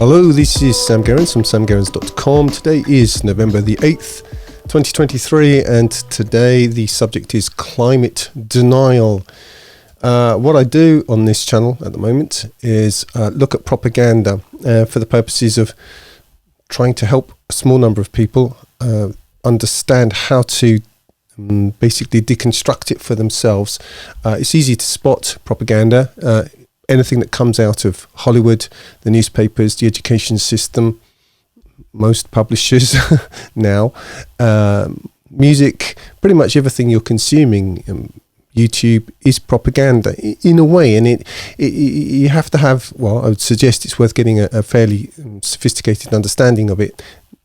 Hello, this is Sam Gerrans from samgerrans.com. Today is November the 8th, 2023, and today the subject is climate denial. What I do on this channel at the moment is look at propaganda for the purposes of trying to help a small number of people understand how to basically deconstruct it for themselves. It's easy to spot propaganda. Anything that comes out of Hollywood, the newspapers, the education system, most publishers now, music, pretty much everything you're consuming, YouTube is propaganda in a way, and you have to have, well, I would suggest it's worth getting a fairly sophisticated understanding of it,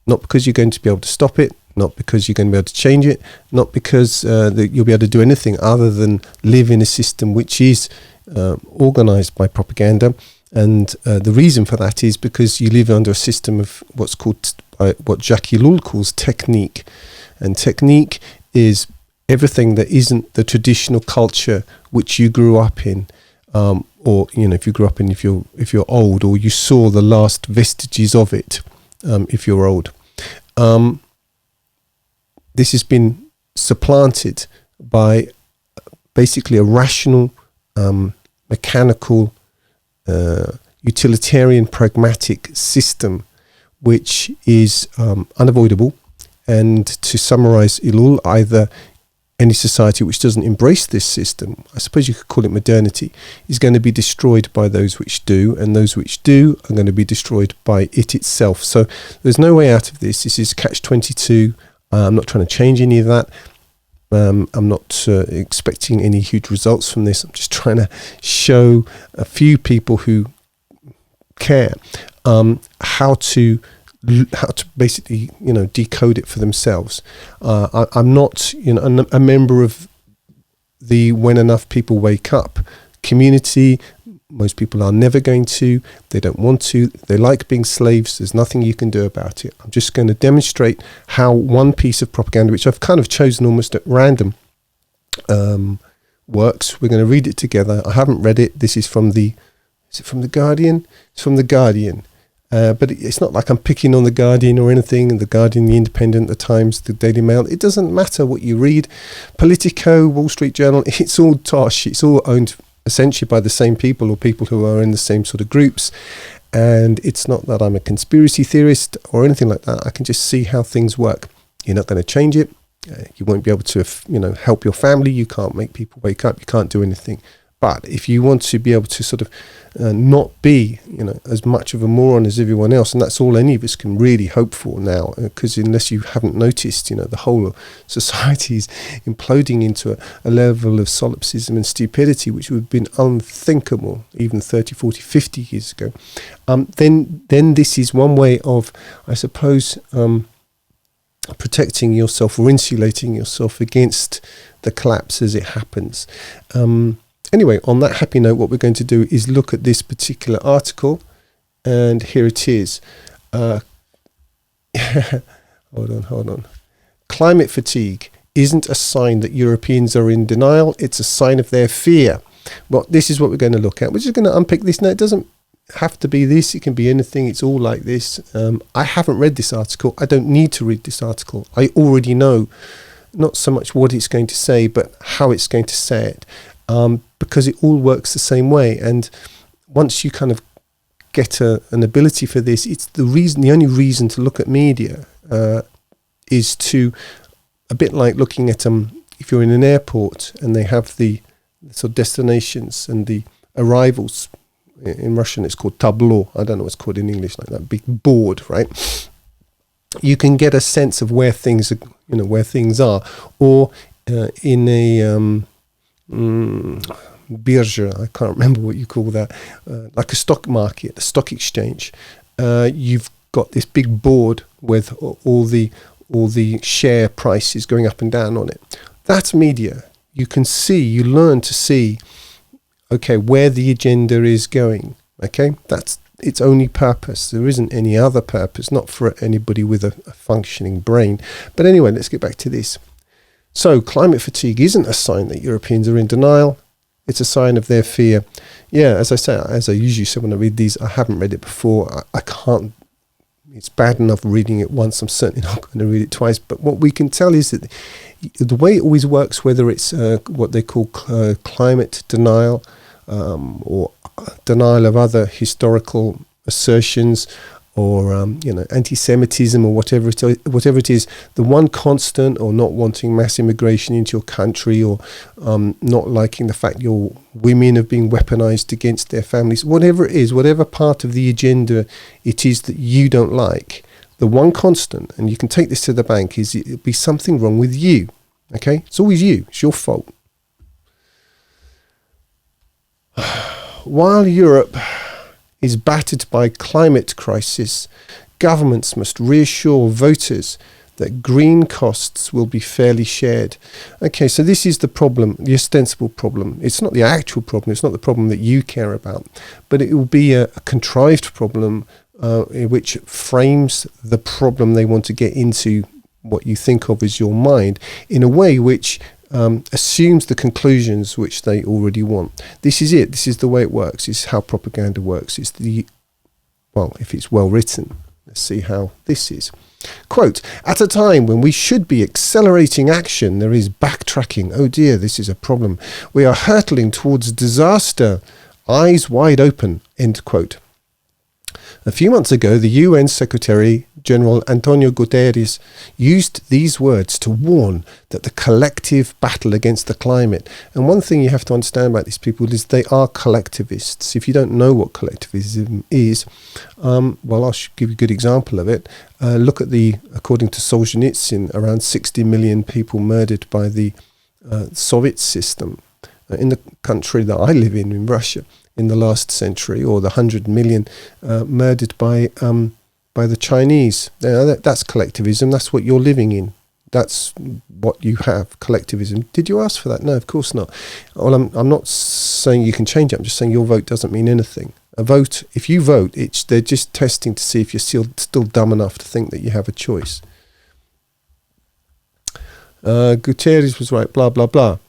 not because you're going to be able to stop it, not because you're going to be able to change it, not because you'll be able to do anything other than live in a system which is organized by propaganda. And the reason for that is because you live under a system of what's called, what Jacques Ellul calls technique. And technique is everything that isn't the traditional culture which you grew up in, or if you grew up in, if you're old, or you saw the last vestiges of it, if you're old. This has been supplanted by basically a rational, mechanical, utilitarian, pragmatic system, which is unavoidable. And to summarize Ellul, either any society which doesn't embrace this system, I suppose you could call it modernity, is going to be destroyed by those which do, and those which do are going to be destroyed by it itself. So there's no way out of this. This is catch-22. I'm not trying to change any of that. I'm not expecting any huge results from this. I'm just trying to show a few people who care how to basically decode it for themselves. I'm not a member of the when enough people wake up community. Most people are never going to. They don't want to. They like being slaves. There's nothing you can do about it. I'm just going to demonstrate how one piece of propaganda, which I've kind of chosen almost at random, works. We're going to read it together. I haven't read it. This is from the Guardian? It's from the Guardian. But it's not like I'm picking on the Guardian or anything, and the Guardian, the Independent, the Times, the Daily Mail. It doesn't matter what you read. Politico, Wall Street Journal, it's all tosh. It's all owned essentially by the same people, or people who are in the same sort of groups. And it's not that I'm a conspiracy theorist or anything like that. I can just see how things work. You're not going to change it. You won't be able to, help your family. You can't make people wake up. You can't do anything. But if you want to be able to sort of not be, as much of a moron as everyone else, and that's all any of us can really hope for now, because unless you haven't noticed, the whole of society is imploding into a level of solipsism and stupidity which would have been unthinkable even 30, 40, 50 years ago, then this is one way of, I suppose, protecting yourself or insulating yourself against the collapse as it happens. Anyway, on that happy note, what we're going to do is look at this particular article, and here it is. Hold on. Climate fatigue isn't a sign that Europeans are in denial, it's a sign of their fear. Well, this is what we're going to look at. We're just going to unpick this. Now, it doesn't have to be this, it can be anything, it's all like this. I haven't read this article. I don't need to read this article. I already know not so much what it's going to say, but how it's going to say it. Because it all works the same way, and once you kind of get an ability for this, it's the only reason to look at media is to, a bit like looking at if you're in an airport and they have the sort of destinations and the arrivals. In Russian it's called tableau. I don't know what's called in English, like that big board, right? You can get a sense of where things are, where things are, or in a birja, I can't remember what you call that, like a stock market, a stock exchange. You've got this big board with all the share prices going up and down on it. That's media. You can see, you learn to see, okay, where the agenda is going. Okay, that's its only purpose. There isn't any other purpose, not for anybody with a functioning brain. But anyway, let's get back to this. So climate fatigue isn't a sign that Europeans are in denial. It's a sign of their fear. Yeah, as I usually say when I read these, I haven't read it before. I can't. It's bad enough reading it once. I'm certainly not going to read it twice. But what we can tell is that the way it always works, whether it's what they call climate denial or denial of other historical assertions, or anti-Semitism, or whatever it is, the one constant, or not wanting mass immigration into your country, or not liking the fact your women have been weaponized against their families, whatever it is, whatever part of the agenda it is that you don't like, the one constant, and you can take this to the bank, is it'll be something wrong with you. Okay, it's always you. It's your fault. While Europe is battered by climate crisis, governments must reassure voters that green costs will be fairly shared. Okay, so this is the problem, the ostensible problem. It's not the actual problem. It's not the problem that you care about, but it will be a contrived problem which frames the problem they want to get into what you think of as your mind in a way which assumes the conclusions which they already want. This is it. This is the way it works. It's how propaganda works. It's if it's well written. Let's see how this is. Quote, at a time when we should be accelerating action, there is backtracking. Oh dear, this is a problem. We are hurtling towards disaster. Eyes wide open. End quote. A few months ago, the UN Secretary General Antonio Guterres used these words to warn that the collective battle against the climate. And one thing you have to understand about these people is they are collectivists. If you don't know what collectivism is, I'll give you a good example of it. Look at according to Solzhenitsyn, around 60 million people murdered by the Soviet system in the country that I live in Russia, in the last century, or the 100 million murdered by the Chinese. That's collectivism. That's what you're living in. That's what you have, collectivism. Did you ask for that? No, of course not. Well, I'm not saying you can change it. I'm just saying your vote doesn't mean anything. A vote, if you vote, they're just testing to see if you're still dumb enough to think that you have a choice. Guterres was right, blah, blah, blah.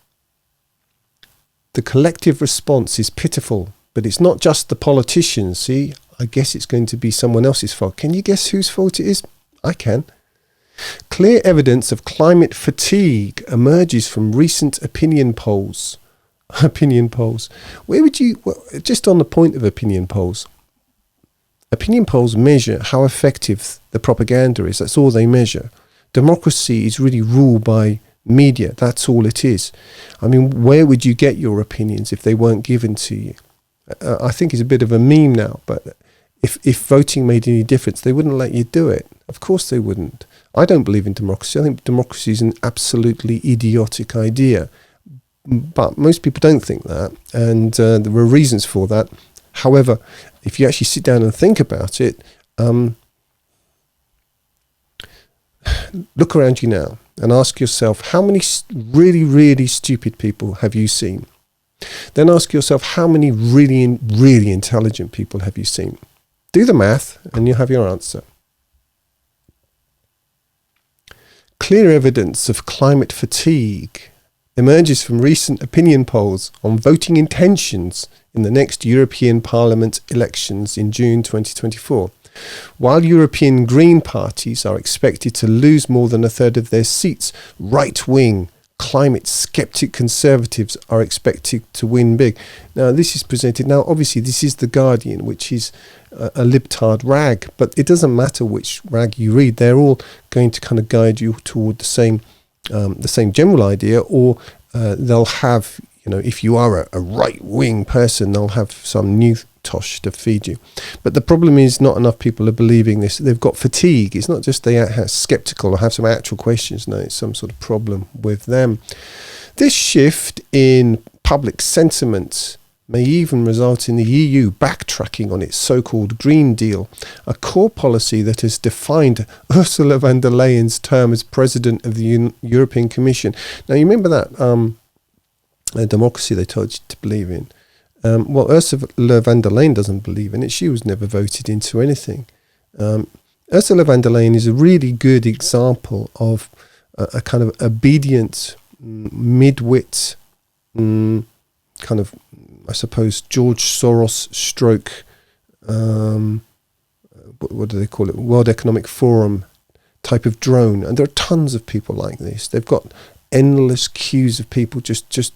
The collective response is pitiful, but it's not just the politicians. See, I guess it's going to be someone else's fault. Can you guess whose fault it is? I can. Clear evidence of climate fatigue emerges from recent opinion polls. Opinion polls. Just on the point of opinion polls measure how effective the propaganda is. That's all they measure. Democracy is really ruled by media. That's all it is. I mean, where would you get your opinions if they weren't given to you? I think it's a bit of a meme now, but if voting made any difference, they wouldn't let you do it. Of course they wouldn't. I don't believe in democracy. I think democracy is an absolutely idiotic idea. But most people don't think that, and there are reasons for that. However, if you actually sit down and think about it, look around you now and ask yourself, how many really, really stupid people have you seen? Then ask yourself, how many really, really intelligent people have you seen? Do the math and you'll have your answer. Clear evidence of climate fatigue emerges from recent opinion polls on voting intentions in the next European Parliament elections in June 2024. While European Green parties are expected to lose more than a third of their seats, right-wing, climate skeptic conservatives are expected to win big. Now, this is presented. Now, obviously, this is The Guardian, which is a libtard rag, but it doesn't matter which rag you read. They're all going to kind of guide you toward the same general idea, or they'll have, if you are a right-wing person, they'll have some new tosh to feed you. But the problem is not enough people are believing this. They've got fatigue. It's not just they are skeptical or have some actual questions. No, it's some sort of problem with them. This shift in public sentiment may even result in the EU backtracking on its so-called Green Deal, a core policy that has defined Ursula von der Leyen's term as president of the European Commission. Now, you remember that democracy they told you to believe in? Well, Ursula von der Leyen doesn't believe in it. She was never voted into anything. Ursula von der Leyen is a really good example of a kind of obedient, mid-wit, kind of, I suppose, George Soros stroke, what do they call it? World Economic Forum type of drone. And there are tons of people like this. They've got endless queues of people just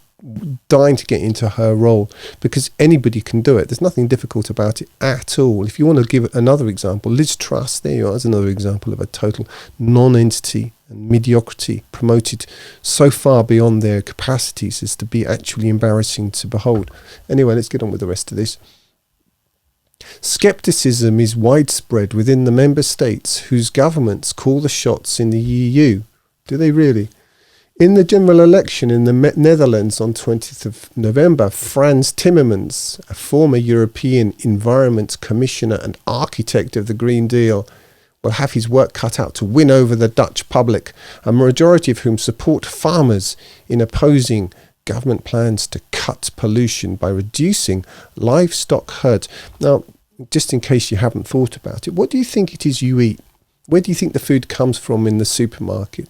dying to get into her role, because anybody can do it. There's nothing difficult about it at all. If you want to give another example, Liz Truss, there you are, as another example of a total non-entity and mediocrity promoted so far beyond their capacities as to be actually embarrassing to behold. Anyway, let's get on with the rest of this. Skepticism is widespread within the member states whose governments call the shots in the EU. Do they really? In the general election in the Netherlands on 20th of November, Frans Timmermans, a former European Environment Commissioner and architect of the Green Deal, will have his work cut out to win over the Dutch public, a majority of whom support farmers in opposing government plans to cut pollution by reducing livestock herds. Now, just in case you haven't thought about it, what do you think it is you eat? Where do you think the food comes from in the supermarket?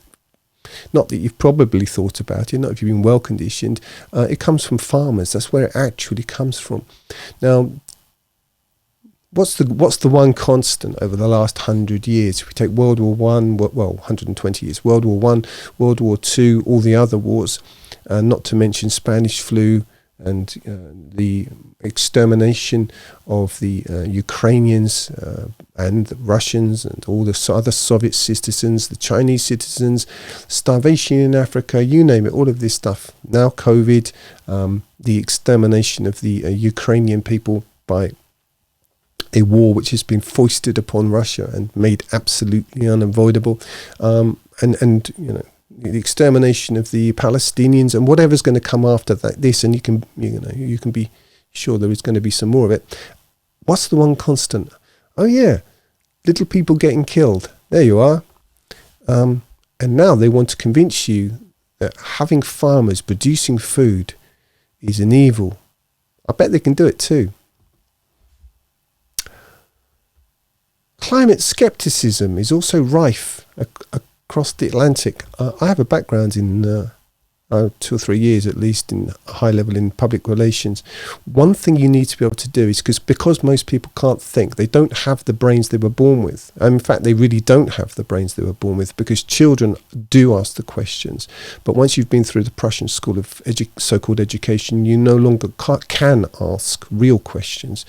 Not that you've probably thought about it, not if you've been well conditioned. It comes from farmers. That's where it actually comes from. Now, what's the one constant over the last 100 years? If we take World War One, well, 120 years, World War One, World War Two, all the other wars, not to mention Spanish flu and the extermination of the Ukrainians and the Russians and all the other Soviet citizens, the Chinese citizens, starvation in Africa, you name it, all of this stuff. Now COVID, the extermination of the Ukrainian people by a war which has been foisted upon Russia and made absolutely unavoidable, and you know, the extermination of the Palestinians and whatever's going to come after this, and you can be sure there is going to be some more of it. What's the one constant? Oh yeah, little people getting killed. There you are. And now they want to convince you that having farmers producing food is an evil. I bet they can do it too. Climate skepticism is also rife across the Atlantic. I have a background in 2 or 3 years at least in high level in public relations. One thing you need to be able to do is because most people can't think, they don't have the brains they were born with. And in fact, they really don't have the brains they were born with, because children do ask the questions. But once you've been through the Prussian school of so-called education, you no longer can ask real questions.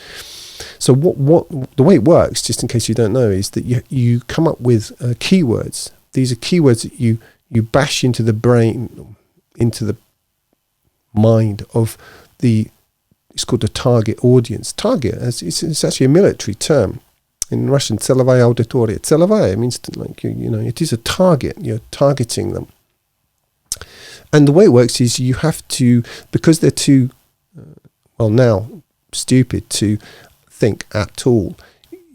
So what the way it works, just in case you don't know, is that you come up with keywords. These are keywords that you bash into the brain, into the mind of it's called the target audience. Target, it's actually a military term. In Russian, целевая аудитория. Целевая means it is a target. You're targeting them. And the way it works is you have to, because they're too, now stupid to think at all,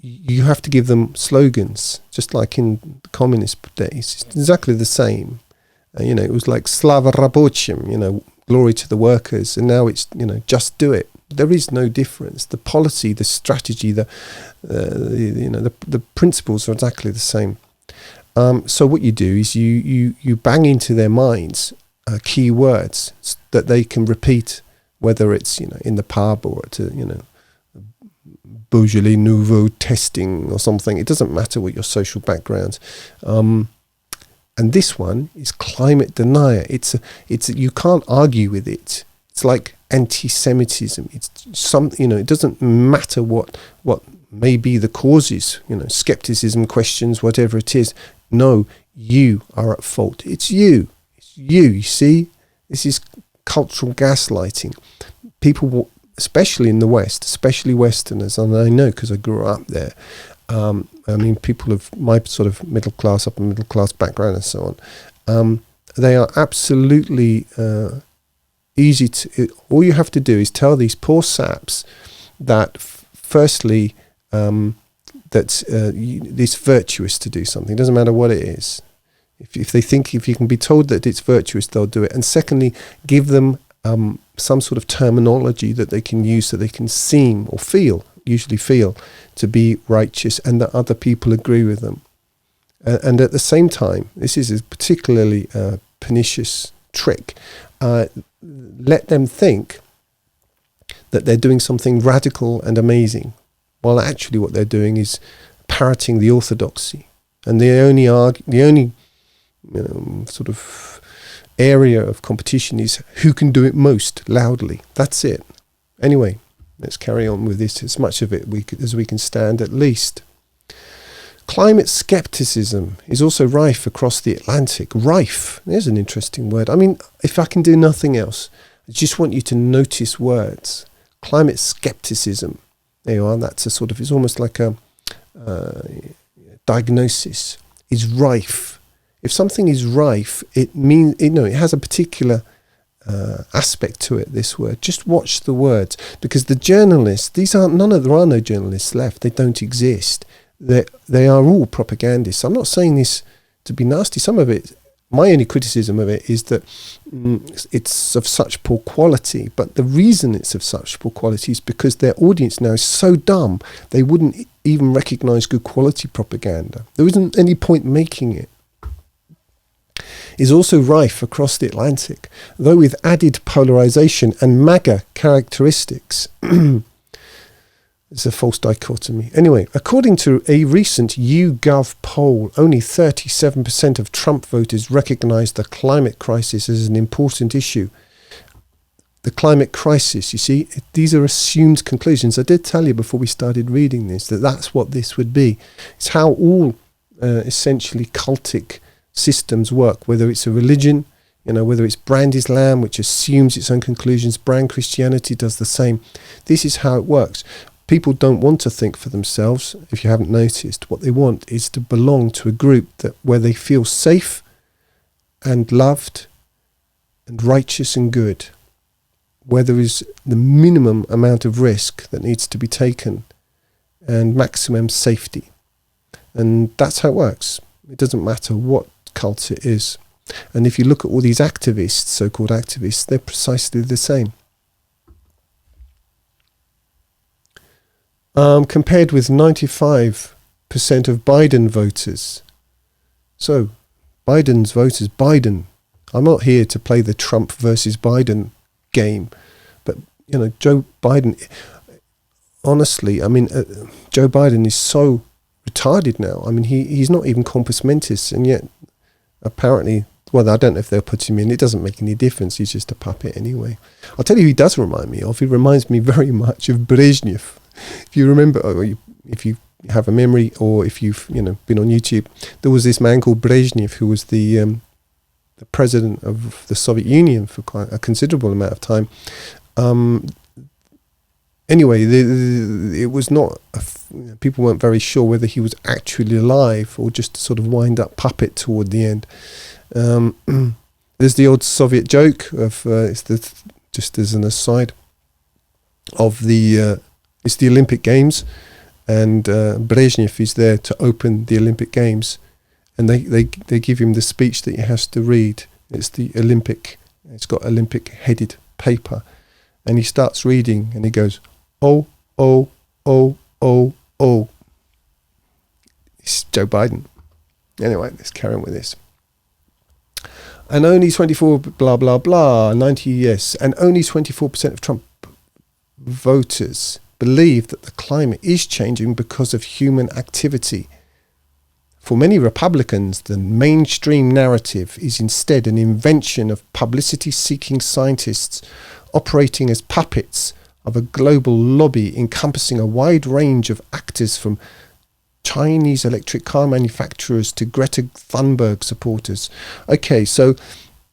you have to give them slogans, just like in the communist days. It's exactly the same. It was like Slava Rабочим, glory to the workers, and now it's, just do it. There is no difference. The policy, the strategy, the principles are exactly the same. So what you do is you bang into their minds key words that they can repeat, whether it's in the pub or at Beaujolais Nouveau testing or something. It doesn't matter what your social background. And this one is climate denier. It's you can't argue with it. It's like anti-Semitism. It's it doesn't matter what may be the causes, skepticism, questions, whatever it is. No, you are at fault. It's you. It's you. You see, this is cultural gaslighting. People, especially in the West, especially Westerners, and I know because I grew up there. People of my sort of middle class, upper middle class background and so on, they are absolutely easy to. All you have to do is tell these poor saps that, firstly, it's virtuous to do something. It doesn't matter what it is. If they think, if you can be told that it's virtuous, they'll do it. And secondly, give them some sort of terminology that they can use so they can seem or usually feel to be righteous, and that other people agree with them. And at the same time, this is a particularly pernicious trick. Let them think that they're doing something radical and amazing, while actually what they're doing is parroting the orthodoxy. And the only sort of area of competition is who can do it most loudly. That's it. Anyway, let's carry on with this, as much of it as we can stand, at least. Climate skepticism is also rife across the Atlantic. Rife, there's an interesting word. I mean, if I can do nothing else, I just want you to notice words. Climate skepticism. There you are. That's a sort of, it's almost like a diagnosis. Is rife. If something is rife, it means, it has a particular aspect to it, this word. Just watch the words, because the journalists, there are no journalists left. They don't exist. They are all propagandists. I'm not saying this to be nasty. Some of it, my only criticism of it is that it's of such poor quality. But the reason it's of such poor quality is because their audience now is so dumb, they wouldn't even recognize good quality propaganda. There isn't any point making it. Is also rife across the Atlantic, though with added polarization and MAGA characteristics. It's a false dichotomy. Anyway, according to a recent YouGov poll, only 37% of Trump voters recognize the climate crisis as an important issue. The climate crisis, you see, these are assumed conclusions. I did tell you before we started reading this that that's what this would be. It's how all essentially cultic systems work, whether it's a religion, whether it's brand Islam, which assumes its own conclusions, brand Christianity does the same. This is how it works. People don't want to think for themselves, if you haven't noticed. What they want is to belong to a group where they feel safe and loved and righteous and good, where there is the minimum amount of risk that needs to be taken and maximum safety. And that's how it works. It doesn't matter what cult it is. And if you look at all these activists, so-called activists, they're precisely the same. Compared with 95% of Biden voters. So, Biden's voters, I'm not here to play the Trump versus Biden game, but, Joe Biden, honestly, Joe Biden is so retarded now. He's not even compos mentis, and yet, apparently, well, I don't know if they'll put him in. It doesn't make any difference. He's just a puppet anyway. I'll tell you who he does remind me of. He reminds me very much of Brezhnev. If you remember, or if you have a memory, or if you've been on YouTube, there was this man called Brezhnev who was the president of the Soviet Union for quite a considerable amount of time. Anyway, it was not. People weren't very sure whether he was actually alive or just a sort of wind-up puppet toward the end. There's the old Soviet joke of just as an aside of it's the Olympic Games, and Brezhnev is there to open the Olympic Games, and they give him the speech that he has to read. It's got Olympic headed paper, and he starts reading, and he goes, oh, oh, oh, oh, oh. It's Joe Biden. Anyway, let's carry on with this. And only 24, blah, blah, blah, 90, yes, and only 24% of Trump voters believe that the climate is changing because of human activity. For many Republicans, the mainstream narrative is instead an invention of publicity-seeking scientists operating as puppets of a global lobby encompassing a wide range of actors, from Chinese electric car manufacturers to Greta Thunberg supporters. Okay, so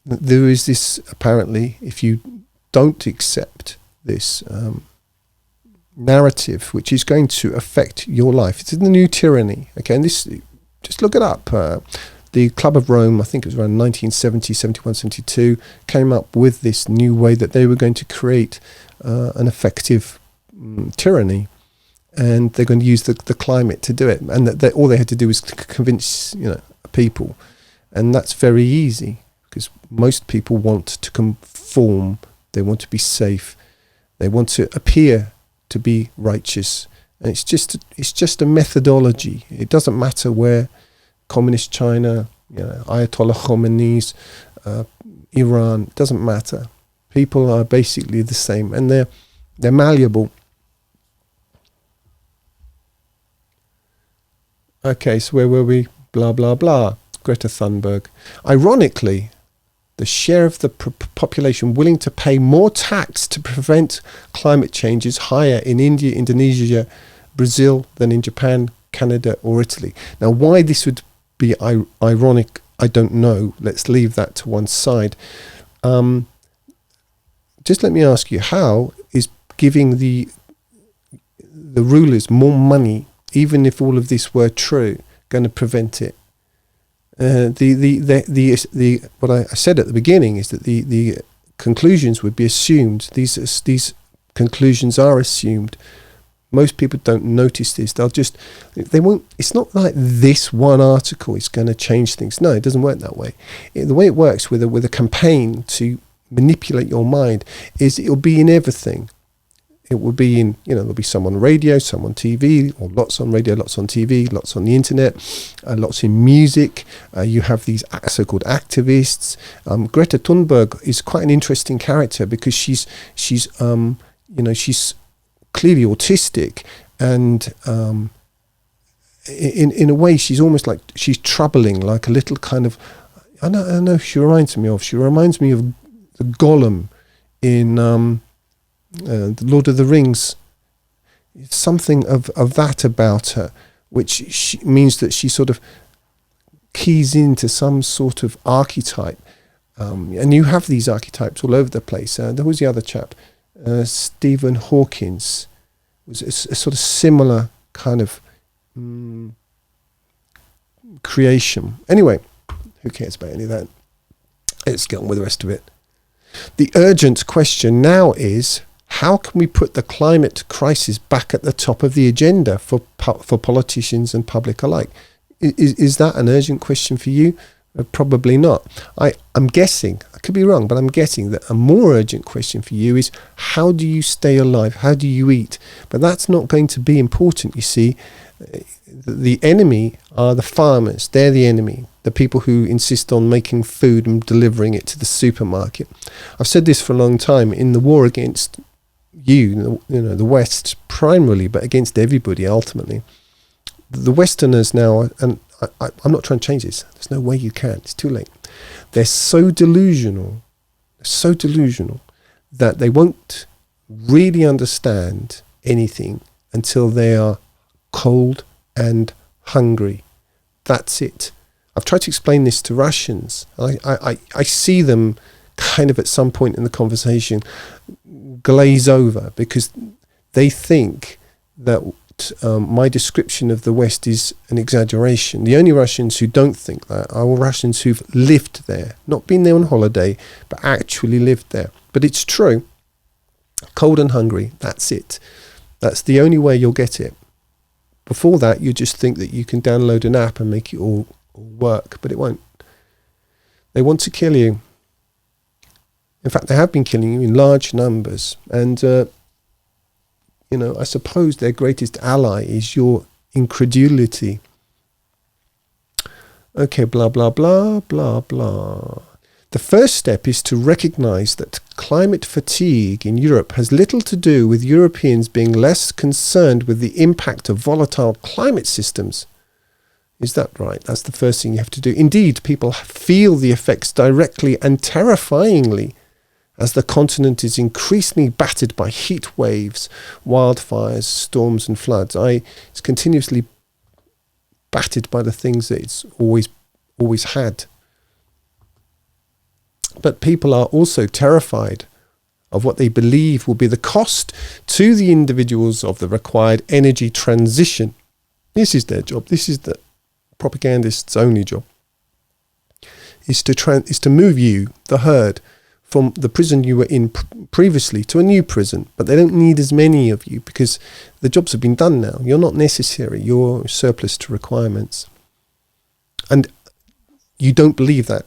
there is this, apparently, if you don't accept this narrative, which is going to affect your life. It's the new tyranny. Okay, and this, just look it up. The Club of Rome, I think it was around 1970, 71, 72, came up with this new way that they were going to create an effective tyranny, and they're going to use the climate to do it. And that all they had to do was convince people, and that's very easy because most people want to conform. They want to be safe. They want to appear to be righteous, and it's just a methodology. It doesn't matter where communist China, Ayatollah Khomeini's, Iran, it doesn't matter. People are basically the same, and They're malleable. Okay, so where were we? Blah, blah, blah. Greta Thunberg. Ironically, the share of the population willing to pay more tax to prevent climate change is higher in India, Indonesia, Brazil than in Japan, Canada or Italy. Now, why this would be ironic, I don't know. Let's leave that to one side. Just let me ask you, how is giving the rulers more money, even if all of this were true, going to prevent it? What I said at the beginning is that the conclusions would be assumed. These conclusions are assumed. Most people don't notice this. They won't. It's not like this one article is going to change things. No, it doesn't work that way. The way it works with a campaign to manipulate your mind is it'll be in everything. It will be in, there'll be some on radio, some on TV, or lots on radio, lots on TV, lots on the internet, lots in music. You have these so-called activists. Greta Thunberg is quite an interesting character because she's clearly autistic, and in a way she's almost like she's troubling, like a little kind of. I know. She reminds me of the Gollum in. The Lord of the Rings, something of that about her, which means that she sort of keys into some sort of archetype. And you have these archetypes all over the place. There was the other chap, Stephen Hawkins, was a sort of similar kind of creation. Anyway, who cares about any of that? Let's get on with the rest of it. The urgent question now is, how can we put the climate crisis back at the top of the agenda for politicians and public alike? Is that an urgent question for you? Probably not. I'm guessing, I could be wrong, but I'm guessing that a more urgent question for you is, how do you stay alive? How do you eat? But that's not going to be important, you see. The enemy are the farmers. They're the enemy. The people who insist on making food and delivering it to the supermarket. I've said this for a long time. In the war against the West primarily, but against everybody ultimately, the Westerners now, and I'm not trying to change this. There's no way you can. It's too late. They're so delusional that they won't really understand anything until they are cold and hungry. That's it. I've tried to explain this to Russians. I see them kind of at some point in the conversation glaze over because they think that my description of the West is an exaggeration. The only Russians who don't think that are Russians who've lived there, not been there on holiday, but actually lived there. But it's true. Cold and hungry, that's it. That's the only way you'll get it. Before that, you just think that you can download an app and make it all work, but it won't. They want to kill you. In fact, they have been killing you in large numbers. And, I suppose their greatest ally is your incredulity. Okay, blah, blah, blah, blah, blah. The first step is to recognize that climate fatigue in Europe has little to do with Europeans being less concerned with the impact of volatile climate systems. Is that right? That's the first thing you have to do. Indeed, people feel the effects directly and terrifyingly as the continent is increasingly battered by heat waves, wildfires, storms and floods. It's continuously battered by the things that it's always had. But people are also terrified of what they believe will be the cost to the individuals of the required energy transition. This is their job. This is the propagandist's only job. Is to move you, the herd, from the prison you were in previously to a new prison. But they don't need as many of you because the jobs have been done now. You're not necessary. You're surplus to requirements. And you don't believe that.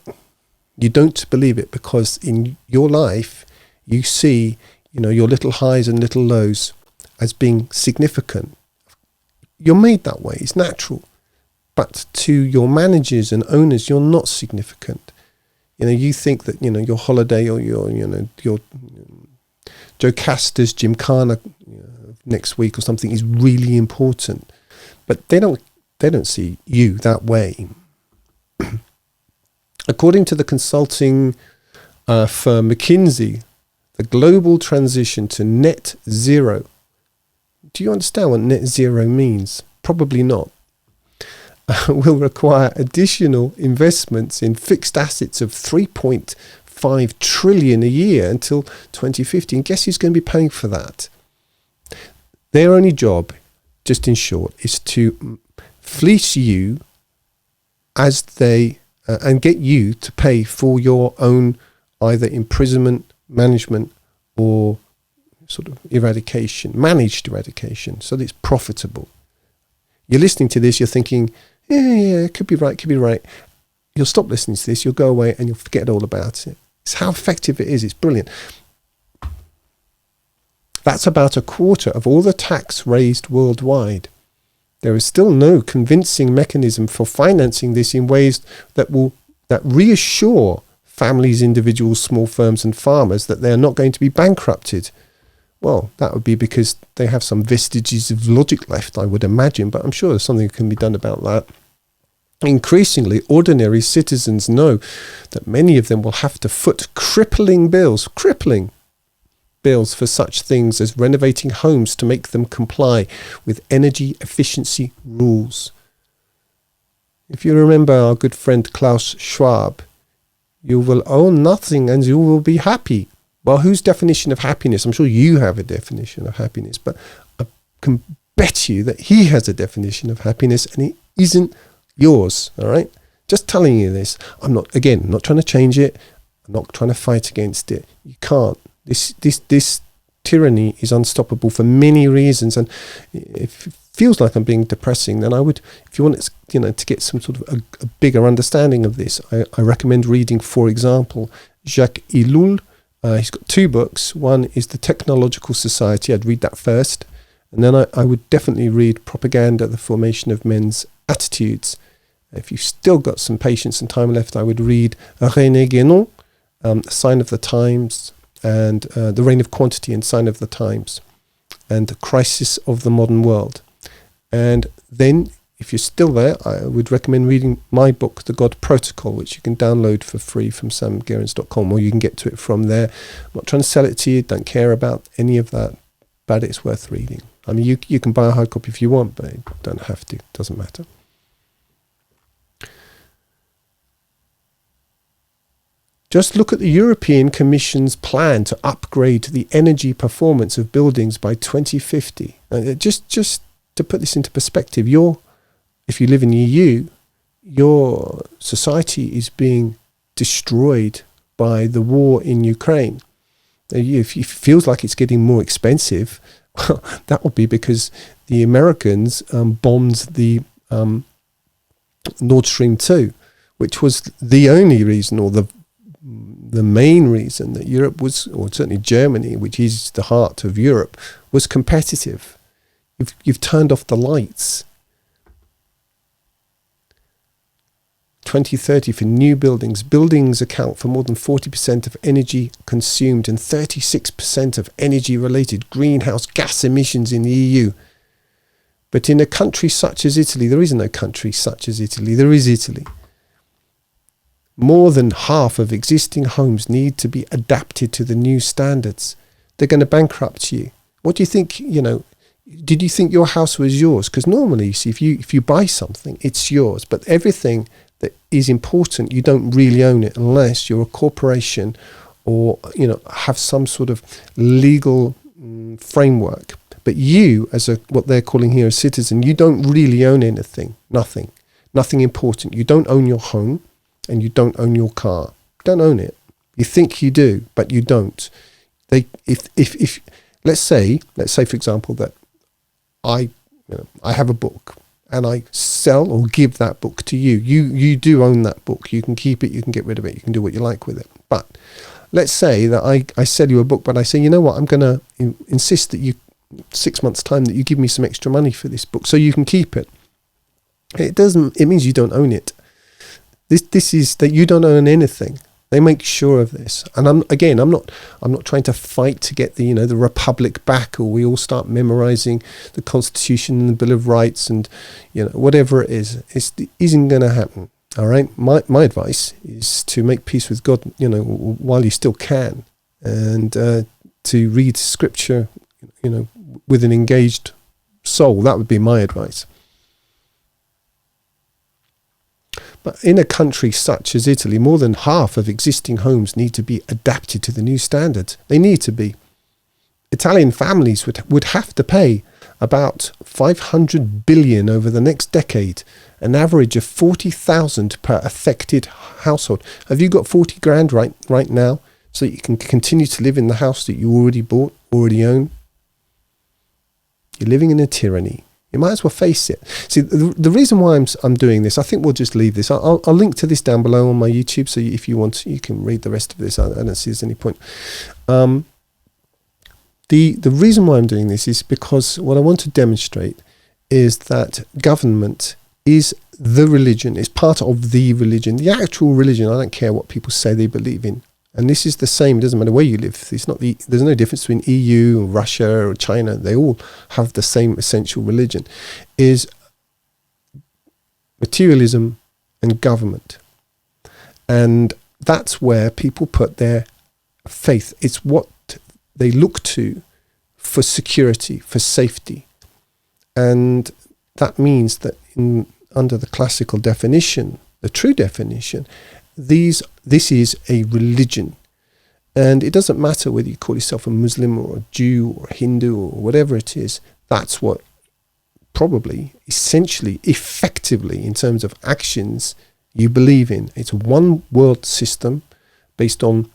You don't believe it because in your life you see, your little highs and little lows as being significant. You're made that way. It's natural. But to your managers and owners, you're not significant. You think that, your holiday or your Joe Caster's Gymkhana next week or something is really important, but they don't see you that way. According to the consulting firm McKinsey, the global transition to net zero. Do you understand what net zero means? Probably not. Will require additional investments in fixed assets of 3.5 trillion a year until 2050. And guess who's going to be paying for that? Their only job, just in short, is to fleece you as they and get you to pay for your own either imprisonment, management, or sort of managed eradication, so that it's profitable. You're listening to this, you're thinking, yeah, it could be right. You'll stop listening to this, you'll go away and you'll forget all about it. It's how effective it is. It's brilliant. That's about a quarter of all the tax raised worldwide. There is still no convincing mechanism for financing this in ways that reassure families, individuals, small firms and farmers that they are not going to be bankrupted. Well, that would be because they have some vestiges of logic left, I would imagine, but I'm sure there's something that can be done about that. Increasingly, ordinary citizens know that many of them will have to foot crippling bills for such things as renovating homes to make them comply with energy efficiency rules. If you remember our good friend Klaus Schwab, you will own nothing and you will be happy. Well, whose definition of happiness? I'm sure you have a definition of happiness, but I can bet you that he has a definition of happiness and it isn't yours, all right? Just telling you this. I'm not trying to change it. I'm not trying to fight against it. You can't. This tyranny is unstoppable for many reasons, and if it feels like I'm being depressing, then I would, if you want to get some sort of a bigger understanding of this, I recommend reading, for example, Jacques Ellul. He's got 2 books. One is The Technological Society. I'd read that first. And then I would definitely read Propaganda, The Formation of Men's Attitudes. If you've still got some patience and time left, I would read René Guénon, Sign of the Times, and The Reign of Quantity and Sign of the Times, and The Crisis of the Modern World. And then, if you're still there, I would recommend reading my book, The God Protocol, which you can download for free from samgerrans.com, or you can get to it from there. I'm not trying to sell it to you, don't care about any of that, but it's worth reading. I mean, you can buy a hard copy if you want, but you don't have to, doesn't matter. Just look at the European Commission's plan to upgrade the energy performance of buildings by 2050. Just to put this into perspective, if you live in the EU, your society is being destroyed by the war in Ukraine. If it feels like it's getting more expensive, well, that would be because the Americans bombed the Nord Stream 2, which was the only reason, or the main reason, that Europe was, or certainly Germany, which is the heart of Europe, was competitive. You've turned off the lights. 2030 for new buildings. Buildings account for more than 40% of energy consumed and 36% of energy-related greenhouse gas emissions in the EU. But in a country such as Italy, there is no country such as Italy. There is Italy. More than half of existing homes need to be adapted to the new standards. They're going to bankrupt you. What do you think, did you think your house was yours? Because normally, you see, if you buy something, it's yours. But everything that is important, you don't really own it unless you're a corporation or, have some sort of legal framework. But you, as what they're calling here a citizen, you don't really own anything. Nothing important. You don't own your home. And you don't own your car. Don't own it. You think you do, but you don't. If let's say for example that I have a book and I sell or give that book to you. You do own that book. You can keep it. You can get rid of it. You can do what you like with it. But let's say that I sell you a book, but I say, you know what? I'm going to insist that 6 months' time that you give me some extra money for this book so you can keep it. It means you don't own it. This is that you don't own anything. They make sure of this. And I'm not trying to fight to get the Republic back, or we all start memorizing the Constitution and the Bill of Rights and whatever it is. It isn't going to happen. All right. My advice is to make peace with God, while you still can, and to read Scripture, with an engaged soul. That would be my advice. But in a country such as Italy, more than half of existing homes need to be adapted to the new standards. They need to be. Italian families would have to pay about 500 billion over the next decade, an average of 40,000 per affected household. Have you got 40 grand right now so that you can continue to live in the house that you already bought, already own? You're living in a tyranny. You might as well face it. See, the reason why I'm doing this, I think we'll just leave this. I'll link to this down below on my YouTube, so if you want, you can read the rest of this. I don't see there's any point. The reason why I'm doing this is because what I want to demonstrate is that government is the religion, is part of the religion, the actual religion. I don't care what people say they believe in. And this is the same. It doesn't matter where you live. There's no difference between EU or Russia or China. They all have the same essential religion, is materialism and government. And that's where people put their faith. It's what they look to for security, for safety. And that means that under the classical definition, the true definition, this is a religion. And it doesn't matter whether you call yourself a Muslim or a Jew or a Hindu or whatever it is. That's what probably, essentially, effectively, in terms of actions, you believe in. It's a one world system based on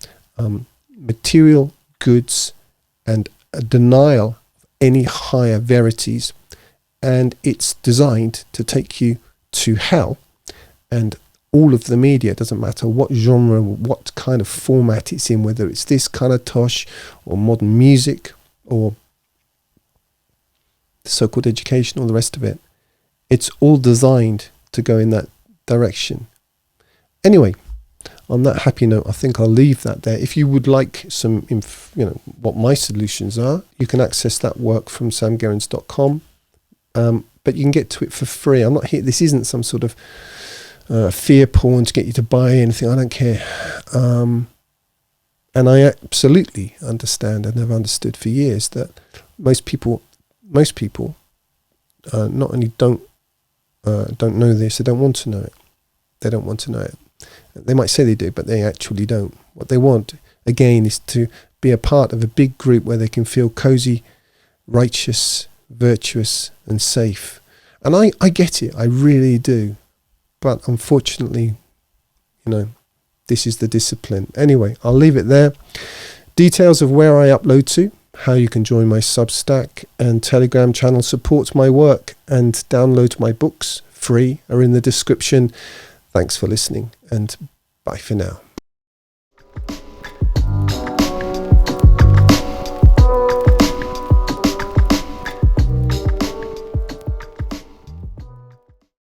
material goods and a denial of any higher verities. And it's designed to take you to hell. And all of the media, doesn't matter what genre, what kind of format it's in, whether it's this kind of tosh or modern music or so-called education or the rest of it, it's all designed to go in that direction. Anyway, on that happy note, I think I'll leave that there. If you would like some, what my solutions are, you can access that work from samgerrans.com. But you can get to it for free. I'm not here. This isn't some sort of fear porn to get you to buy anything. I don't care. And I absolutely understand, and have understood for years, that most people not only don't know this, they don't want to know it. They don't want to know it. They might say they do, but they actually don't. What they want, again, is to be a part of a big group where they can feel cozy, righteous, virtuous and safe. And I get it, I really do. But unfortunately, this is the discipline. Anyway, I'll leave it there. Details of where I upload to, how you can join my Substack and Telegram channel, support my work and download my books free, are in the description. Thanks for listening, and bye for now.